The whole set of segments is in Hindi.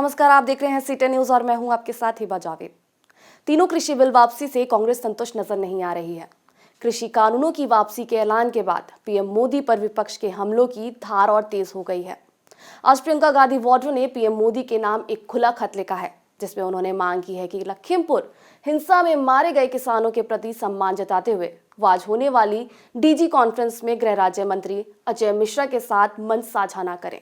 नमस्कार, आप देख रहे हैं सी10 न्यूज और मैं हूं आपके साथ हिबा जावेद। तीनों कृषि बिल वापसी से कांग्रेस संतुष्ट नजर नहीं आ रही है। कृषि कानूनों की वापसी के ऐलान के बाद पीएम मोदी पर विपक्ष के हमलों की धार और तेज हो गई है। आज प्रियंका गांधी वाड्रा ने पीएम मोदी के नाम एक खुला खत लिखा है, जिसमें उन्होंने मांग की है कि लखीमपुर हिंसा में मारे गए किसानों के प्रति सम्मान जताते हुए आज होने वाली डीजी कॉन्फ्रेंस में गृह राज्य मंत्री अजय मिश्रा के साथ मंच साझा न करें।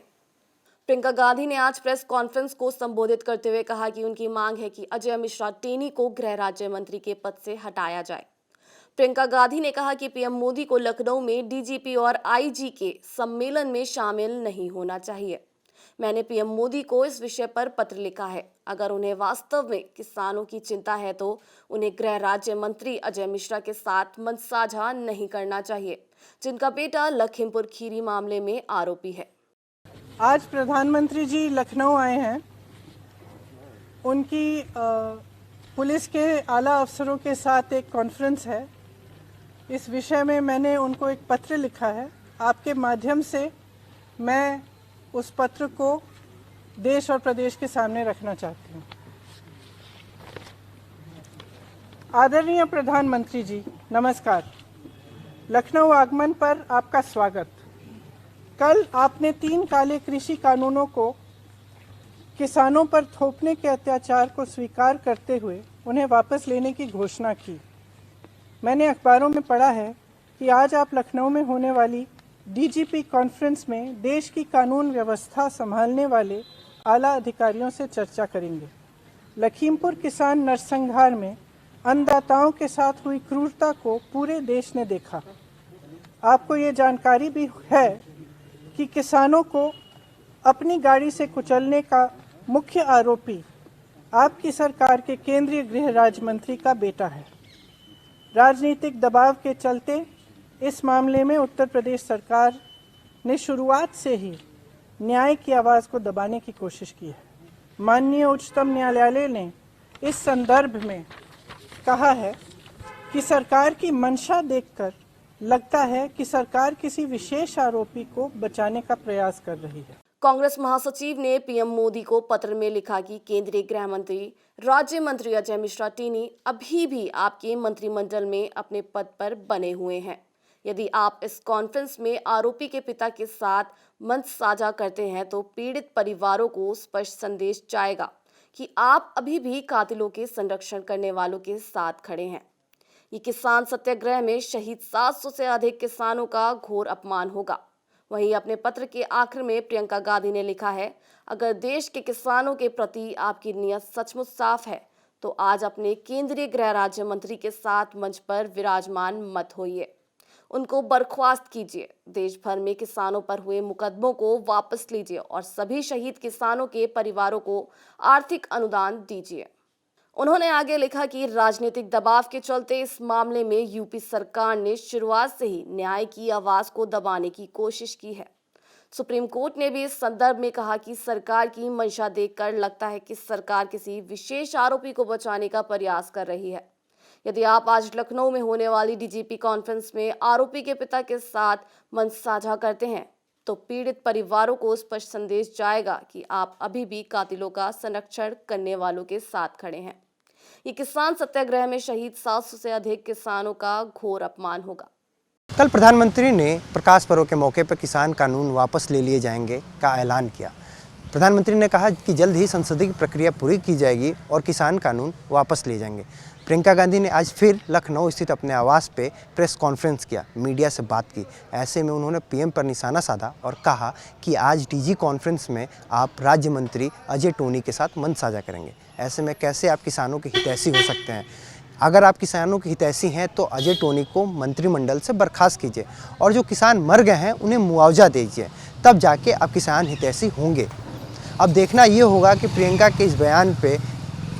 प्रियंका गांधी ने आज प्रेस कॉन्फ्रेंस को संबोधित करते हुए कहा कि उनकी मांग है कि अजय मिश्रा टेनी को गृह राज्य मंत्री के पद से हटाया जाए। प्रियंका गांधी ने कहा कि पीएम मोदी को लखनऊ में डीजीपी और आईजी के सम्मेलन में शामिल नहीं होना चाहिए। मैंने पीएम मोदी को इस विषय पर पत्र लिखा है। अगर उन्हें वास्तव में किसानों की चिंता है तो उन्हें गृह राज्य मंत्री अजय मिश्रा के साथ मंच साझा नहीं करना चाहिए, जिनका बेटा लखीमपुर खीरी मामले में आरोपी है। आज प्रधानमंत्री जी लखनऊ आए हैं। उनकी पुलिस के आला अफसरों के साथ एक कॉन्फ्रेंस है। इस विषय में मैंने उनको एक पत्र लिखा है। आपके माध्यम से मैं उस पत्र को देश और प्रदेश के सामने रखना चाहती हूँ। आदरणीय प्रधानमंत्री जी, नमस्कार। लखनऊ आगमन पर आपका स्वागत। कल आपने 3 काले कृषि कानूनों को किसानों पर थोपने के अत्याचार को स्वीकार करते हुए उन्हें वापस लेने की घोषणा की। मैंने अखबारों में पढ़ा है कि आज आप लखनऊ में होने वाली डीजीपी कॉन्फ्रेंस में देश की कानून व्यवस्था संभालने वाले आला अधिकारियों से चर्चा करेंगे। लखीमपुर किसान नरसंहार में अन्नदाताओं के साथ हुई क्रूरता को पूरे देश ने देखा। आपको ये जानकारी भी है कि किसानों को अपनी गाड़ी से कुचलने का मुख्य आरोपी आपकी सरकार के केंद्रीय गृह राज्य मंत्री का बेटा है। राजनीतिक दबाव के चलते इस मामले में उत्तर प्रदेश सरकार ने शुरुआत से ही न्याय की आवाज़ को दबाने की कोशिश की है। माननीय उच्चतम न्यायालय ने इस संदर्भ में कहा है कि सरकार की मंशा देखकर लगता है कि सरकार किसी विशेष आरोपी को बचाने का प्रयास कर रही है। कांग्रेस महासचिव ने पीएम मोदी को पत्र में लिखा कि केंद्रीय गृह मंत्री राज्य मंत्री अजय मिश्रा टेनी अभी भी आपके मंत्रिमंडल में अपने पद पर बने हुए हैं। यदि आप इस कॉन्फ्रेंस में आरोपी के पिता के साथ मंच साझा करते हैं तो पीड़ित परिवारों को स्पष्ट संदेश जाएगा कि आप अभी भी कातिलों के संरक्षण करने वालों के साथ खड़े हैं। ये किसान सत्याग्रह में शहीद 700 से अधिक किसानों का घोर अपमान होगा। वहीं अपने पत्र के आखिर में प्रियंका गांधी ने लिखा है, अगर देश के किसानों के प्रति आपकी नीयत सचमुच साफ है तो आज अपने केंद्रीय गृह राज्य मंत्री के साथ मंच पर विराजमान मत होइए, उनको बर्खास्त कीजिए। देश भर में किसानों पर हुए मुकदमों को वापस लीजिए और सभी शहीद किसानों के परिवारों को आर्थिक अनुदान दीजिए। उन्होंने आगे लिखा कि राजनीतिक दबाव के चलते इस मामले में यूपी सरकार ने शुरुआत से ही न्याय की आवाज को दबाने की कोशिश की है। सुप्रीम कोर्ट ने भी इस संदर्भ में कहा कि सरकार की मंशा देखकर लगता है कि सरकार किसी विशेष आरोपी को बचाने का प्रयास कर रही है। यदि आप आज लखनऊ में होने वाली डीजीपी कॉन्फ्रेंस में आरोपी के पिता के साथ मंच साझा करते हैं तो पीड़ित परिवारों को स्पष्ट संदेश जाएगा कि आप अभी भी कातिलों का संरक्षण करने वालों के साथ खड़े हैं। ये किसान सत्याग्रह में शहीद 700 से अधिक किसानों का घोर अपमान होगा। कल प्रधानमंत्री ने प्रकाश पर्व के मौके पर किसान कानून वापस ले लिए जाएंगे का ऐलान किया। प्रधानमंत्री ने कहा कि जल्द ही संसदीय प्रक्रिया पूरी की जाएगी और किसान कानून वापस लिए जाएंगे। प्रियंका गांधी ने आज फिर लखनऊ स्थित अपने आवास पे प्रेस कॉन्फ्रेंस किया, मीडिया से बात की। ऐसे में उन्होंने पीएम पर निशाना साधा और कहा कि आज डीजी कॉन्फ्रेंस में आप राज्य मंत्री अजय टोनी के साथ मंच साझा करेंगे। ऐसे में कैसे आप किसानों के हितैषी हो सकते हैं? अगर आप किसानों के हितैषी हैं तो अजय टोनी को मंत्रिमंडल से बर्खास्त कीजिए और जो किसान मर गए हैं उन्हें मुआवजा दीजिए, तब जाके आप किसान हितैषी होंगे। अब देखना ये होगा कि प्रियंका के इस बयान पे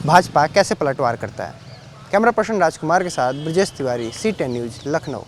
भाजपा कैसे पलटवार करता है। कैमरा पर्सन राजकुमार के साथ ब्रजेश तिवारी, सी10 न्यूज़, लखनऊ।